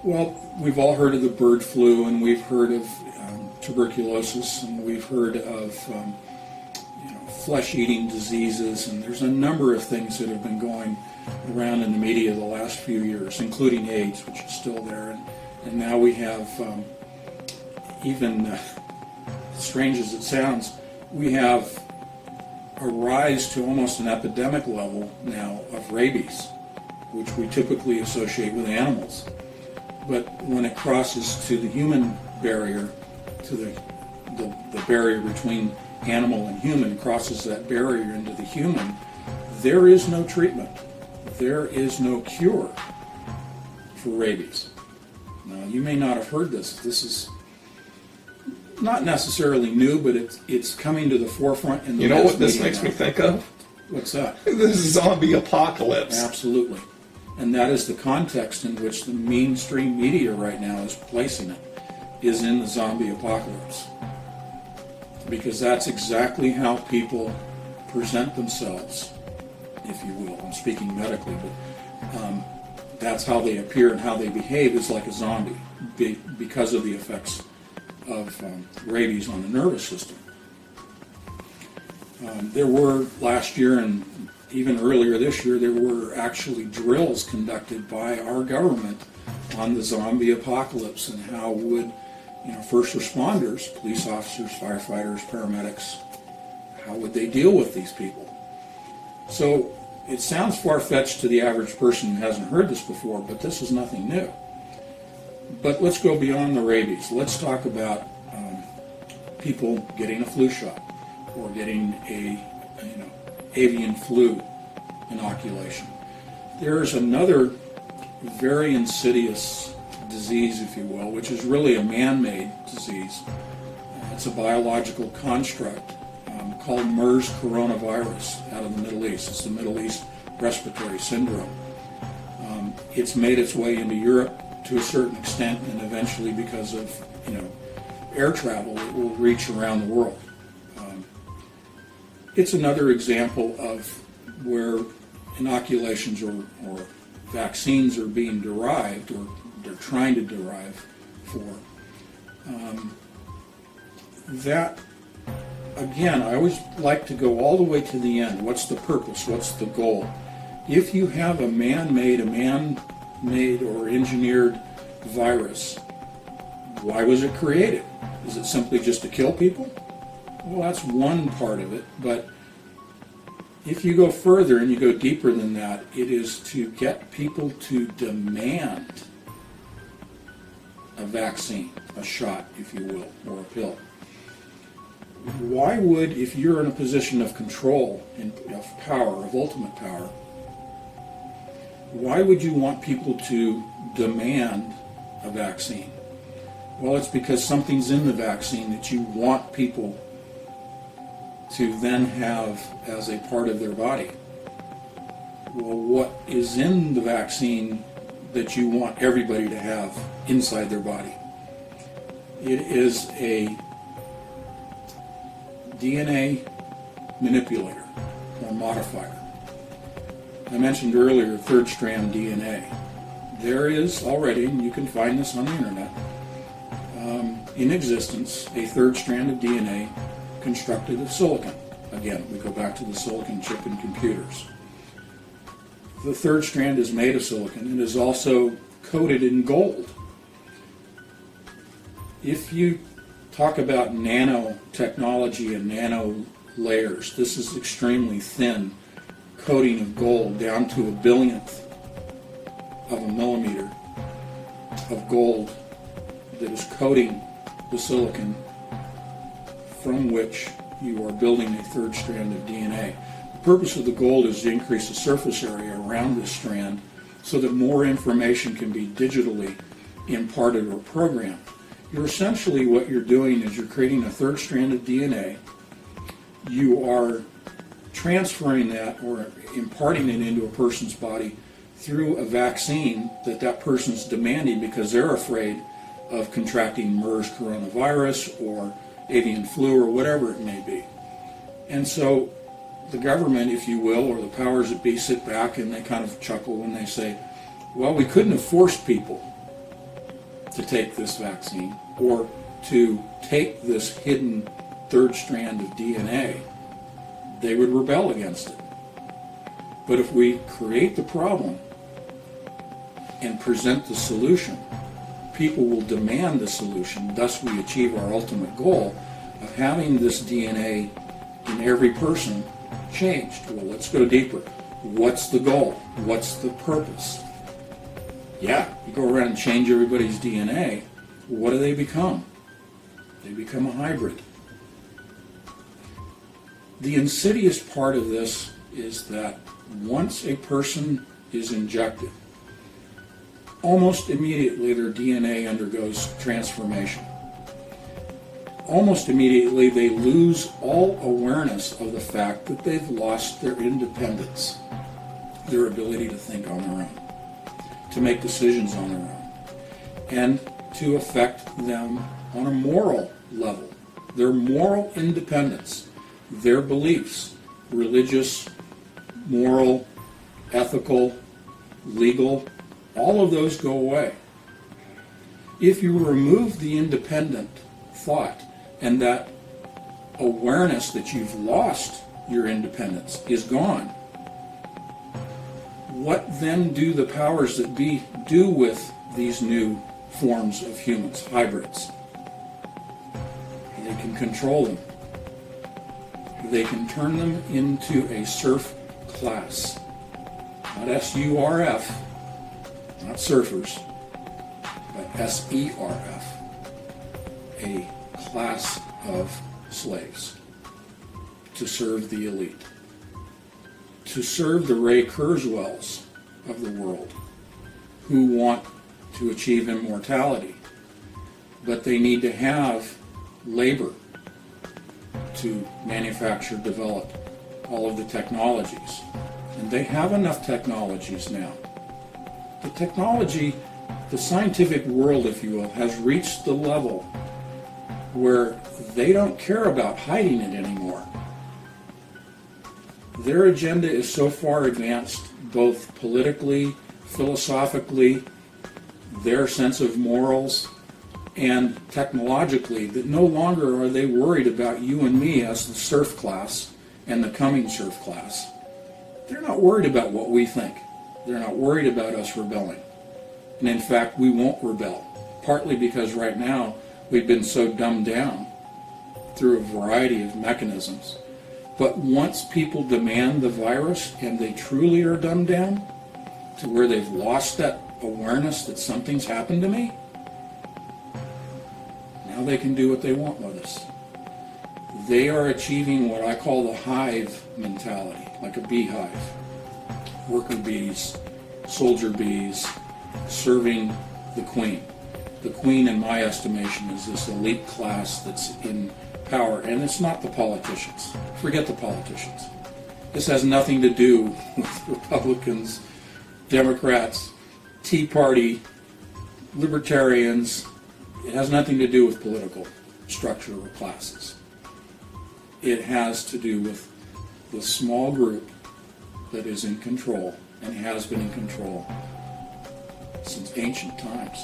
Well, we've all heard of the bird flu, and we've heard of tuberculosis, and we've heard of flesh-eating diseases, and there's a number of things that have been going around in the media the last few years, including AIDS, which is still there, and now we have, even strange as it sounds, we have a rise to almost an epidemic level now of rabies, which we typically associate with animals. But when it crosses to the human barrier, to the barrier between animal and human, crosses that barrier into the human, there is no treatment. There is no cure for rabies. Now, you may not have heard this. This is not necessarily new, but it's coming to the forefront in the You know mass what this media makes now. me think of? What's that? This zombie apocalypse. Absolutely. And that is the context in which the mainstream media right now is placing it, is in the zombie apocalypse. Because that's exactly how people present themselves, if you will. I'm speaking medically, but that's how they appear and how they behave is like a zombie because of the effects of rabies on the nervous system. There were last year and even earlier this year, there were actually drills conducted by our government on the zombie apocalypse and how would first responders, police officers, firefighters, paramedics, how would they deal with these people? So it sounds far-fetched to the average person who hasn't heard this before, but this is nothing new. But let's go beyond the rabies. Let's talk about people getting a flu shot or getting a avian flu inoculation. There's another very insidious disease, if you will, which is really a man-made disease. It's a biological construct called MERS coronavirus out of the Middle East. It's the Middle East Respiratory Syndrome. It's made its way into Europe to a certain extent, and eventually, because of air travel, it will reach around the world. It's another example of where inoculations or vaccines are being derived, or they're trying to derive for. That, again, I always like to go all the way to the end. What's the purpose? What's the goal? If you have a man-made or engineered virus, why was it created? Is it simply just to kill people? Well, that's one part of it, but if you go further and you go deeper than that, it is to get people to demand a vaccine, a shot, if you will, or a pill. Why would, if you're in a position of control, of power, of ultimate power, why would you want people to demand a vaccine? Well, it's because something's in the vaccine that you want people to then have as a part of their body. Well, what is in the vaccine that you want everybody to have inside their body? It is a DNA manipulator or modifier. I mentioned earlier third strand DNA. There is already, and you can find this on the internet, in existence, a third strand of DNA constructed of silicon. Again, we go back to the silicon chip in computers. The third strand is made of silicon and is also coated in gold. If you talk about nanotechnology and nano layers, this is extremely thin coating of gold down to a billionth of a millimeter of gold that is coating the silicon from which you are building a third strand of DNA. The purpose of the gold is to increase the surface area around this strand so that more information can be digitally imparted or programmed. Essentially what you're doing is you're creating a third strand of DNA. You are transferring that or imparting it into a person's body through a vaccine that person's demanding because they're afraid of contracting MERS coronavirus or avian flu or whatever it may be. And so the government, if you will, or the powers that be sit back and they kind of chuckle when they say, well, we couldn't have forced people to take this vaccine or to take this hidden third strand of DNA, they would rebel against it. But if we create the problem and present the solution, people will demand the solution. Thus we achieve our ultimate goal of having this DNA in every person changed. Well, let's go deeper. What's the goal? What's the purpose? Yeah, you go around and change everybody's DNA. What do they become? They become a hybrid. The insidious part of this is that once a person is injected, almost immediately their DNA undergoes transformation. Almost immediately they lose all awareness of the fact that they've lost their independence, their ability to think on their own, to make decisions on their own, and to affect them on a moral level. Their moral independence, their beliefs, religious, moral, ethical, legal, all of those go away. If you remove the independent thought and that awareness that you've lost your independence is gone, what then do the powers that be do with these new forms of humans, hybrids? They can control them. They can turn them into a serf class. Not S-U-R-F, not surfers, but S-E-R-F, a class of slaves to serve the elite, to serve the Ray Kurzweils of the world who want to achieve immortality, but they need to have labor to manufacture, develop all of the technologies. And they have enough technologies now. The technology, the scientific world, if you will, has reached the level where they don't care about hiding it anymore. Their agenda is so far advanced, both politically, philosophically, their sense of morals, and technologically, that no longer are they worried about you and me as the serf class and the coming serf class. They're not worried about what we think. They're not worried about us rebelling. And in fact, we won't rebel, partly because right now we've been so dumbed down through a variety of mechanisms. But once people demand the virus and they truly are dumbed down to where they've lost that awareness that something's happened to me, now they can do what they want with us. They are achieving what I call the hive mentality, like a beehive. Worker bees, soldier bees, serving the queen. The queen, in my estimation, is this elite class that's in power, and it's not the politicians. Forget the politicians. This has nothing to do with Republicans, Democrats, Tea Party, Libertarians. It has nothing to do with political structure or classes. It has to do with the small group that is in control and has been in control since ancient times.